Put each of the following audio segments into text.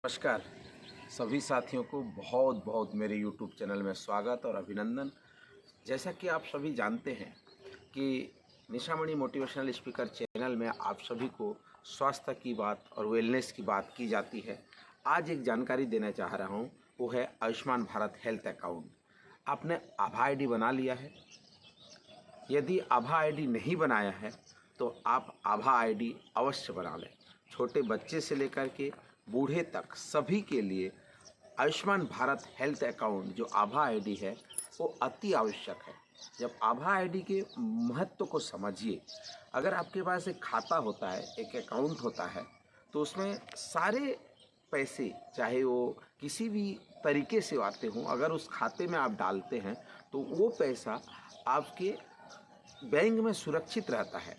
नमस्कार। सभी साथियों को बहुत बहुत मेरे YouTube चैनल में स्वागत और अभिनंदन। जैसा कि आप सभी जानते हैं कि निशामणि मोटिवेशनल स्पीकर चैनल में आप सभी को स्वास्थ्य की बात और वेलनेस की बात की जाती है। आज एक जानकारी देना चाह रहा हूँ, वो है आयुष्मान भारत हेल्थ अकाउंट। आपने आभा आईडी बना लिया है? यदि आभा आईडी नहीं बनाया है तो आप आभा आईडी अवश्य बना लें। छोटे बच्चे से लेकर के बूढ़े तक सभी के लिए आयुष्मान भारत हेल्थ अकाउंट जो आभा आईडी है वो अति आवश्यक है। जब आभा आईडी के महत्व को समझिए, अगर आपके पास एक खाता होता है, एक अकाउंट होता है, तो उसमें सारे पैसे चाहे वो किसी भी तरीके से आते हों, अगर उस खाते में आप डालते हैं तो वो पैसा आपके बैंक में सुरक्षित रहता है।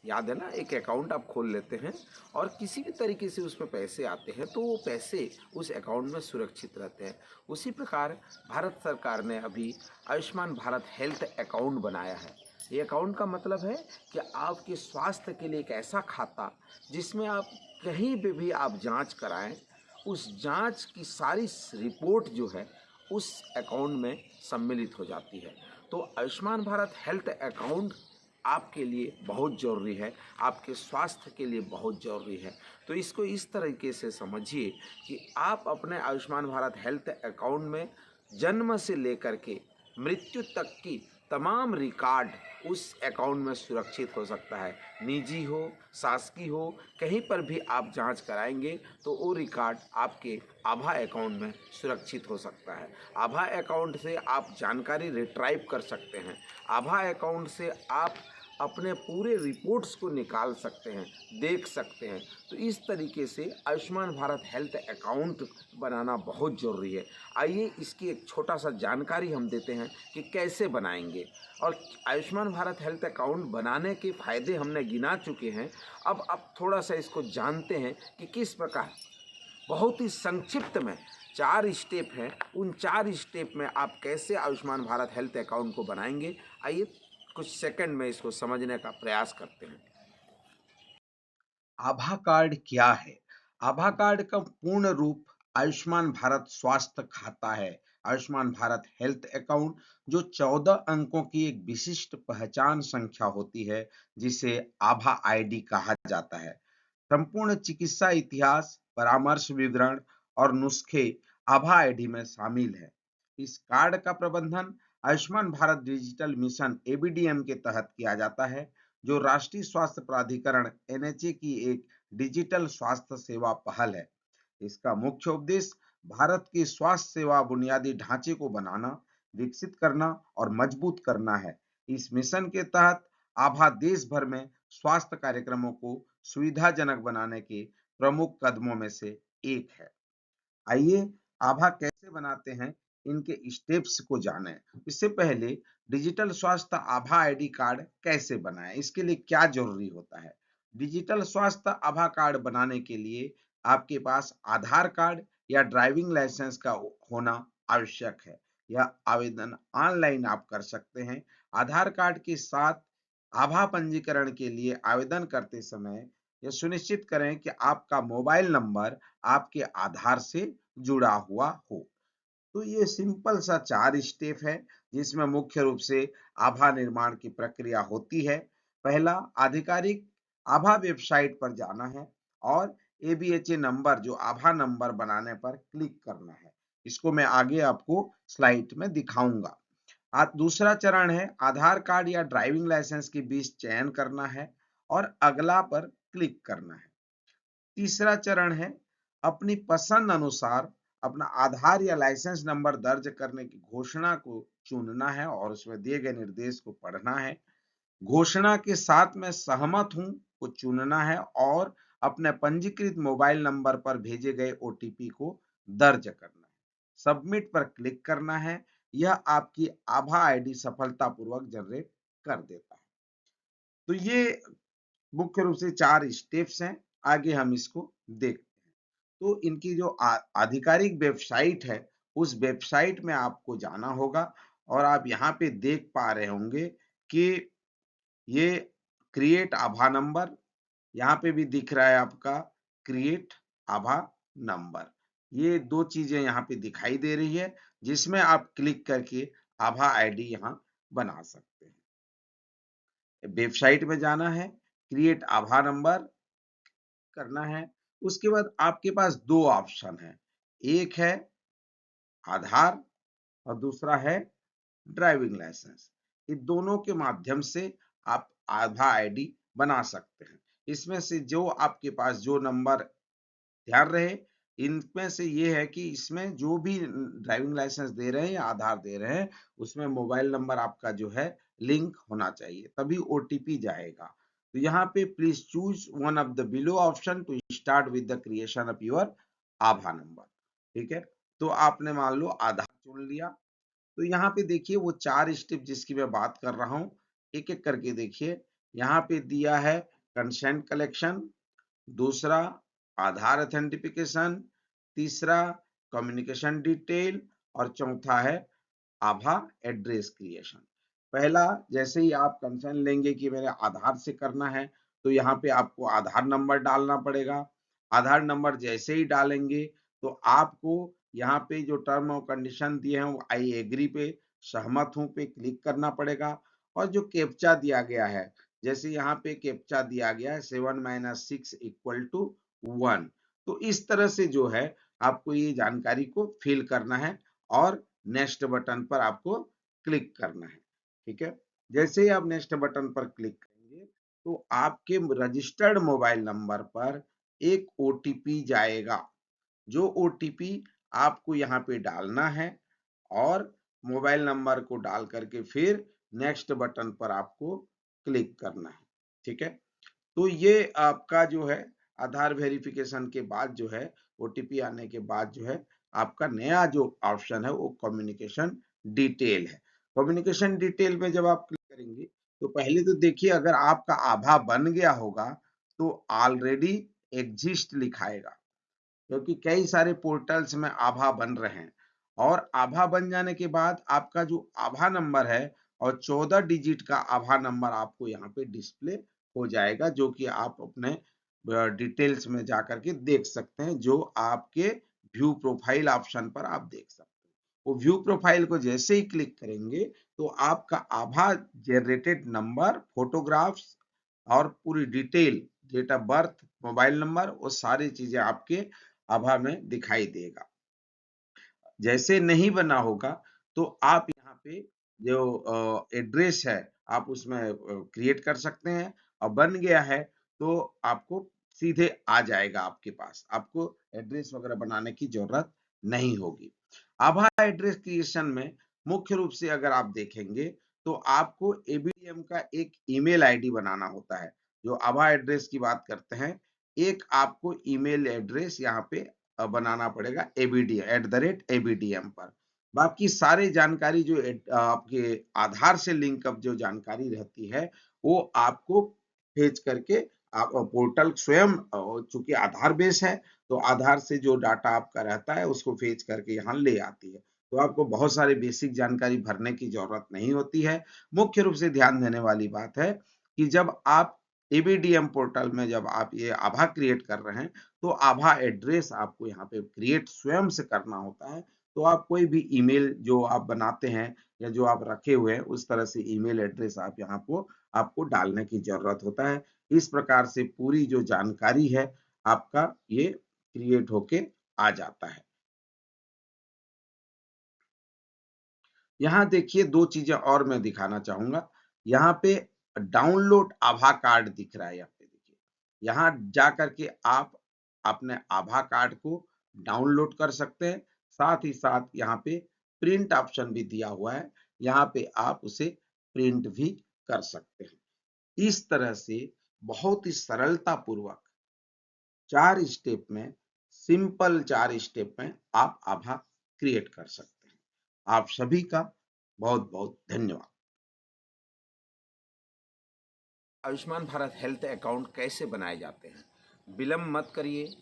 याद है ना, एक अकाउंट आप खोल लेते हैं और किसी भी तरीके से उसमें पैसे आते हैं तो वो पैसे उस अकाउंट में सुरक्षित रहते हैं। उसी प्रकार भारत सरकार ने अभी आयुष्मान भारत हेल्थ अकाउंट बनाया है। ये अकाउंट का मतलब है कि आपके स्वास्थ्य के लिए एक ऐसा खाता जिसमें आप कहीं पे भी आप जांच कराएं, उस जांच की सारी रिपोर्ट जो है उस अकाउंट में सम्मिलित हो जाती है। तो आयुष्मान भारत हेल्थ अकाउंट आपके लिए बहुत ज़रूरी है, आपके स्वास्थ्य के लिए बहुत ज़रूरी है। तो इसको इस तरीके से समझिए कि आप अपने आयुष्मान भारत हेल्थ अकाउंट में जन्म से लेकर के मृत्यु तक की तमाम रिकॉर्ड उस अकाउंट में सुरक्षित हो सकता है। निजी हो, शासकीय हो, कहीं पर भी आप जांच कराएंगे तो वो रिकॉर्ड आपके आभा अकाउंट में सुरक्षित हो सकता है। आभा अकाउंट से आप जानकारी रिट्राइव कर सकते हैं। आभा अकाउंट से आप अपने पूरे रिपोर्ट्स को निकाल सकते हैं, देख सकते हैं। तो इस तरीके से आयुष्मान भारत हेल्थ अकाउंट बनाना बहुत ज़रूरी है। आइए इसकी एक छोटा सा जानकारी हम देते हैं कि कैसे बनाएंगे। और आयुष्मान भारत हेल्थ अकाउंट बनाने के फ़ायदे हमने गिना चुके हैं। अब थोड़ा सा इसको जानते हैं कि किस प्रकार। बहुत ही संक्षिप्त में 4 स्टेप हैं, उन 4 स्टेप में आप कैसे आयुष्मान भारत हेल्थ अकाउंट को बनाएंगे। आइए कुछ सेकंड में इसको समझने का प्रयास करते हैं। आभा कार्ड क्या है? आभा कार्ड का पूर्ण रूप आयुष्मान भारत स्वास्थ्य खाता है। आयुष्मान भारत हेल्थ अकाउंट जो 14 अंकों की एक विशिष्ट पहचान संख्या होती है, जिसे आभा आईडी कहा जाता है। संपूर्ण चिकित्सा इतिहास, परामर्श विवरण और नुस्खे आभा आईडी में शामिल है। इस कार्ड का प्रबंधन Ayushman Bharat digital mission ABDM के तहत किया जाता है, जो राष्ट्रीय स्वास्थ्य प्राधिकरण एनएचए की एक डिजिटल स्वास्थ्य सेवा पहल है। इसका मुख्य उद्देश्य भारत की स्वास्थ्य सेवा बुनियादी ढांचे को बनाना, विकसित करना और मजबूत करना है। इस मिशन के तहत आभा देश भर में स्वास्थ्य कार्यक्रमों को सुविधाजनक बनाने के प्रमुख कदमों में से एक है। आइए आभा कैसे बनाते हैं, इनके स्टेप्स को जानें। इससे पहले डिजिटल स्वास्थ्य आभा आईडी कार्ड कैसे बनाएं, इसके लिए क्या जरूरी होता है। डिजिटल स्वास्थ्य आभा कार्ड बनाने के लिए आपके पास आधार कार्ड या ड्राइविंग लाइसेंस का होना आवश्यक है। यह आवेदन ऑनलाइन आप कर सकते हैं। आधार कार्ड के साथ आभा पंजीकरण के लिए आवेदन करते समय यह सुनिश्चित करें कि आपका मोबाइल नंबर आपके आधार से जुड़ा हुआ हो। तो ये सिंपल सा 4 स्टेप है, जिसमें मुख्य रूप से आभा निर्माण की प्रक्रिया होती है। पहला, आधिकारिक आभा वेबसाइट पर जाना है और एबीएचए नंबर जो आभा नंबर बनाने पर क्लिक करना है। इसको मैं आगे आपको स्लाइड में दिखाऊंगा। दूसरा चरण है आधार कार्ड या ड्राइविंग लाइसेंस के बीच चयन करना है और अगला पर क्लिक करना है। तीसरा चरण है अपनी पसंद अनुसार अपना आधार या लाइसेंस नंबर दर्ज करने की घोषणा को चुनना है और उसमें दिए गए निर्देश को पढ़ना है। घोषणा के साथ मैं सहमत हूं को चुनना है और अपने पंजीकृत मोबाइल नंबर पर भेजे गए ओटीपी को दर्ज करना है। सबमिट पर क्लिक करना है। यह आपकी आभा आईडी सफलतापूर्वक जनरेट कर देता है। तो ये मुख्य रूप से 4 स्टेप्स हैं। आगे हम इसको देखते हैं। तो इनकी जो आधिकारिक वेबसाइट है, उस वेबसाइट में आपको जाना होगा और आप यहाँ पे देख पा रहे होंगे कि ये क्रिएट आभा नंबर, यहाँ पे भी दिख रहा है आपका क्रिएट आभा नंबर। ये 2 चीज़ें यहाँ पे दिखाई दे रही है, जिसमें आप क्लिक करके आभा आईडी यहाँ बना सकते हैं। वेबसाइट में जाना है, क्रिएट आभा नंबर करना है, उसके बाद आपके पास 2 ऑप्शन हैं, एक है आधार और दूसरा है ड्राइविंग लाइसेंस। इन दोनों के माध्यम से आप आभा आईडी बना सकते हैं। इसमें से जो आपके पास जो नंबर ध्यान रहे, इनमें से ये है कि इसमें जो भी ड्राइविंग लाइसेंस दे रहे हैं या आधार दे रहे हैं, उसमें मोबाइल नंबर आपका जो है लिंक होना चाहिए, तभी ओटीपी जाएगा। तो यहाँ पे please choose one of the below option to start with the creation of your आभा नंबर। ठीक है, तो आपने मान लो आधार चुन लिया, तो यहाँ पे देखिए वो 4 स्टेप जिसकी मैं बात कर रहा हूँ, एक-एक करके देखिए। यहाँ पे दिया है कंसेंट कलेक्शन, दूसरा आधार ऑथेंटिफिकेशन, तीसरा कम्युनिकेशन डिटेल और चौथा है आभा एड्रेस क्रिएशन। पहला, जैसे ही आप कंसर्न लेंगे कि मेरे आधार से करना है, तो यहाँ पे आपको आधार नंबर डालना पड़ेगा। आधार नंबर जैसे ही डालेंगे, तो आपको यहाँ पे जो टर्म और कंडीशन दिए हैं, वो आई एग्री पे, सहमत हूँ पे क्लिक करना पड़ेगा। और जो कैप्चा दिया गया है, जैसे यहाँ पे कैप्चा दिया गया है 7 - 6 = 1, तो इस तरह से जो है आपको ये जानकारी को फिल करना है और नेक्स्ट बटन पर आपको क्लिक करना है। ठीक है, जैसे ही आप नेक्स्ट बटन पर क्लिक करेंगे, तो आपके रजिस्टर्ड मोबाइल नंबर पर एक ओटीपी जाएगा। जो ओटीपी आपको यहाँ पे डालना है और मोबाइल नंबर को डाल करके फिर नेक्स्ट बटन पर आपको क्लिक करना है। ठीक है, तो ये आपका जो है आधार वेरिफिकेशन के बाद जो है ओटीपी आने के बाद जो है आपका नया जो ऑप्शन है वो कम्युनिकेशन डिटेल है। कम्युनिकेशन डिटेल में जब आप क्लिक करेंगे, तो पहले तो देखिए अगर आपका आभा बन गया होगा तो ऑलरेडी एग्जिस्ट लिखाएगा, क्योंकि कई सारे पोर्टल्स में आभा बन रहे हैं। और आभा बन जाने के बाद आपका जो आभा नंबर है और 14 डिजिट का आभा नंबर आपको यहाँ पे डिस्प्ले हो जाएगा, जो कि आप अपने डिटेल्स में जाकर के देख सकते हैं, जो आपके व्यू प्रोफाइल ऑप्शन पर आप देख सकते हैं। वो व्यू प्रोफाइल को जैसे ही क्लिक करेंगे, तो आपका आभा जनरेटेड नंबर, फोटोग्राफ्स और पूरी detail, date of birth, mobile number, वो सारी चीजें आपके आभा में दिखाई देगा। जैसे नहीं बना होगा, तो आप यहाँ पे जो एड्रेस है आप उसमें क्रिएट कर सकते हैं, और बन गया है तो आपको सीधे आ जाएगा आपके पास, आपको एड्रेस वगैरह बनाने की जरूरत नहीं होगी। आभा एड्रेस क्रिएशन में मुख्य रूप से अगर आप देखेंगे, तो आपको एबीडीएम का एक ईमेल आईडी बनाना होता है। जो आभा एड्रेस की बात करते हैं, एक आपको ईमेल एड्रेस यहाँ पे बनाना पड़ेगा abdm पर। बाकी सारी जानकारी जो आपके आधार से लिंक अप जो जानकारी रहती है, वो आपको भेज करके आप पोर्टल स्वयं, चूंकि आधार बेस है, तो आधार से जो डाटा आपका रहता है उसको भेज करके यहाँ ले आती है। तो आपको बहुत सारी बेसिक जानकारी भरने की जरूरत नहीं होती है। मुख्य रूप से ध्यान देने वाली बात है कि जब आप एबीडीएम पोर्टल में जब आप ये आभा क्रिएट कर रहे हैं, तो आभा एड्रेस आपको यहाँ पे क्रिएट स्वयं से करना होता है। तो आप कोई भी ईमेल जो आप बनाते हैं या जो आप रखे हुए हैं, उस तरह से ईमेल एड्रेस आप यहाँ को आपको डालने की जरूरत होता है। इस प्रकार से पूरी जो जानकारी है आपका ये क्रिएट होके आ जाता है। यहाँ देखिए 2 चीजें और मैं दिखाना चाहूंगा। यहाँ पे डाउनलोड आभा कार्ड दिख रहा है, यहाँ पे देखिए। यहाँ जा करके आप अपने आभा कार्ड को डाउनलोड कर सकते हैं। साथ ही साथ यहाँ पे प्रिंट ऑप्शन भी दिया हुआ है। यहाँ पे आप उसे प्रिंट भी कर सकते हैं। इस तरह से बहुत ही सरलता पूर्वक 4 स्टेप में, सिंपल 4 स्टेप में आप आभा क्रिएट कर सकते हैं। आप सभी का बहुत बहुत धन्यवाद। आयुष्मान भारत हेल्थ अकाउंट कैसे बनाए जाते हैं? विलम्ब मत करिए।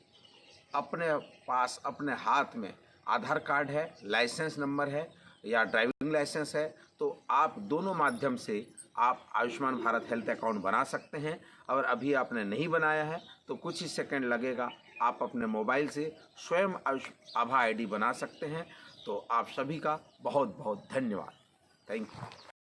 अपने पास अपने हाथ में आधार कार्ड है, लाइसेंस नंबर है या ड्राइविंग लाइसेंस है, तो आप दोनों माध्यम से आप आयुष्मान भारत हेल्थ अकाउंट बना सकते हैं। और अभी आपने नहीं बनाया है तो कुछ ही सेकंड लगेगा, आप अपने मोबाइल से स्वयं आभा आईडी बना सकते हैं। तो आप सभी का बहुत बहुत धन्यवाद। Thank you.